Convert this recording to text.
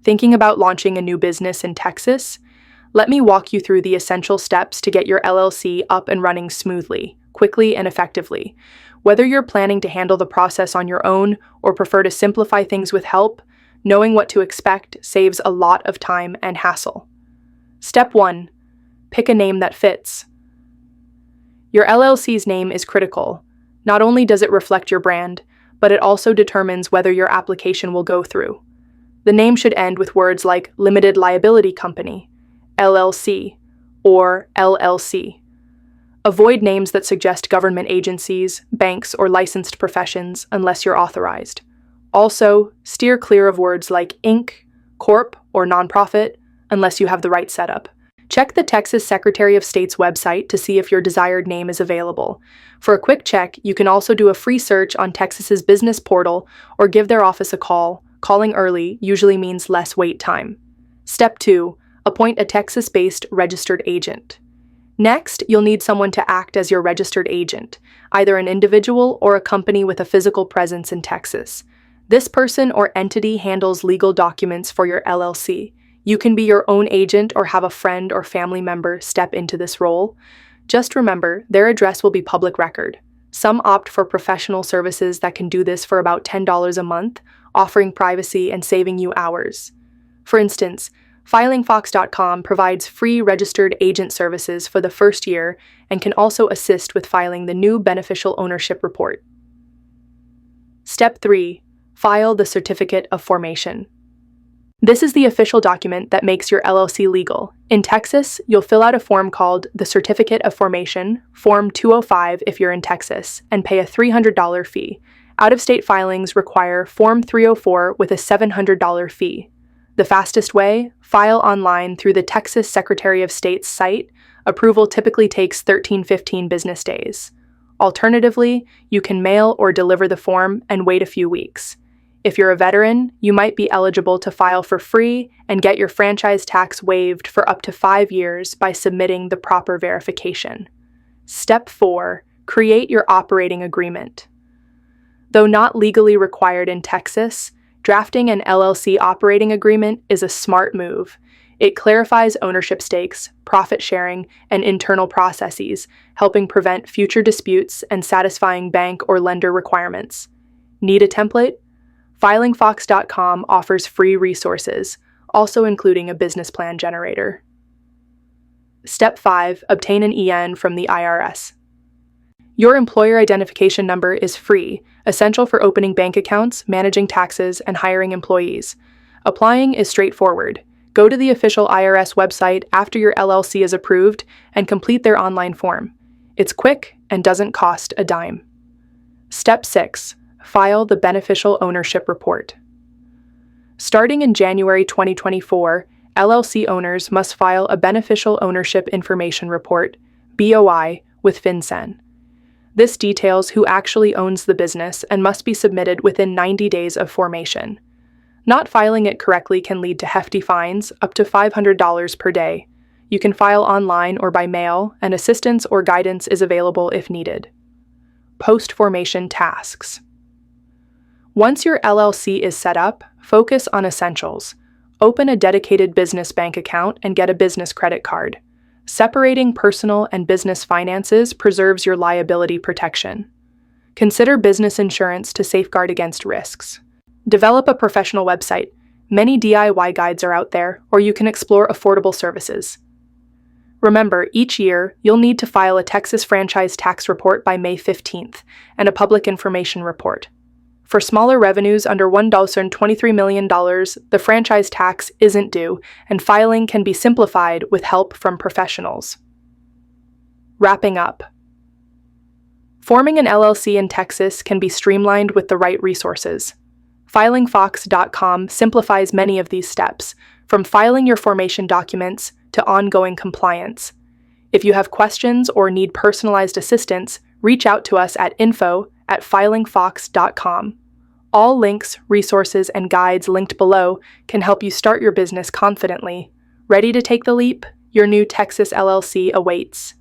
Thinking about launching a new business in Texas? Let me walk you through the essential steps to get your LLC up and running smoothly, quickly, and effectively. Whether you're planning to handle the process on your own or prefer to simplify things with help, knowing what to expect saves a lot of time and hassle. Step 1. Pick a name that fits. Your LLC's name is critical. Not only does it reflect your brand, but it also determines whether your application will go through. The name should end with words like Limited Liability Company, LLC, or LLC. Avoid names that suggest government agencies, banks, or licensed professions unless you're authorized. Also, steer clear of words like Inc., Corp., or nonprofit unless you have the right setup. Check the Texas Secretary of State's website to see if your desired name is available. For a quick check, you can also do a free search on Texas's business portal or give their office a call. Calling early usually means less wait time. Step 2. Appoint a Texas-based registered agent. Next, you'll need someone to act as your registered agent, either an individual or a company with a physical presence in Texas. This person or entity handles legal documents for your LLC. You can be your own agent or have a friend or family member step into this role. Just remember, their address will be public record. Some opt for professional services that can do this for about $10 a month, offering privacy and saving you hours. For instance, FilingFox.com provides free registered agent services for the first year and can also assist with filing the new beneficial ownership report. Step 3. File the Certificate of Formation. This is the official document that makes your LLC legal. In Texas, you'll fill out a form called the Certificate of Formation, Form 205 if you're in Texas, and pay a $300 fee. Out-of-state filings require Form 304 with a $700 fee. The fastest way? File online through the Texas Secretary of State's site. Approval typically takes 13-15 business days. Alternatively, you can mail or deliver the form and wait a few weeks. If you're a veteran, you might be eligible to file for free and get your franchise tax waived for up to 5 years by submitting the proper verification. Step 4. Create your operating agreement. Though not legally required in Texas, drafting an LLC operating agreement is a smart move. It clarifies ownership stakes, profit sharing, and internal processes, helping prevent future disputes and satisfying bank or lender requirements. Need a template? FilingFox.com offers free resources, also including a business plan generator. Step 5. Obtain an EIN from the IRS. Your employer identification number is free, essential for opening bank accounts, managing taxes, and hiring employees. Applying is straightforward. Go to the official IRS website after your LLC is approved and complete their online form. It's quick and doesn't cost a dime. Step 6. File the Beneficial Ownership Report. Starting in January 2024, LLC owners must file a Beneficial Ownership Information Report, BOI, with FinCEN. This details who actually owns the business and must be submitted within 90 days of formation. Not filing it correctly can lead to hefty fines, up to $500 per day. You can file online or by mail, and assistance or guidance is available if needed. Post-formation tasks. Once your LLC is set up, focus on essentials. Open a dedicated business bank account and get a business credit card. Separating personal and business finances preserves your liability protection. Consider business insurance to safeguard against risks. Develop a professional website. Many DIY guides are out there, or you can explore affordable services. Remember, each year, you'll need to file a Texas franchise tax report by May 15th and a public information report. For smaller revenues under $1.23 million, the franchise tax isn't due, and filing can be simplified with help from professionals. Wrapping up. Forming an LLC in Texas can be streamlined with the right resources. FilingFox.com simplifies many of these steps, from filing your formation documents to ongoing compliance. If you have questions or need personalized assistance, reach out to us at info@filingfox.com. All links, resources, and guides linked below can help you start your business confidently. Ready to take the leap? Your new Texas LLC awaits.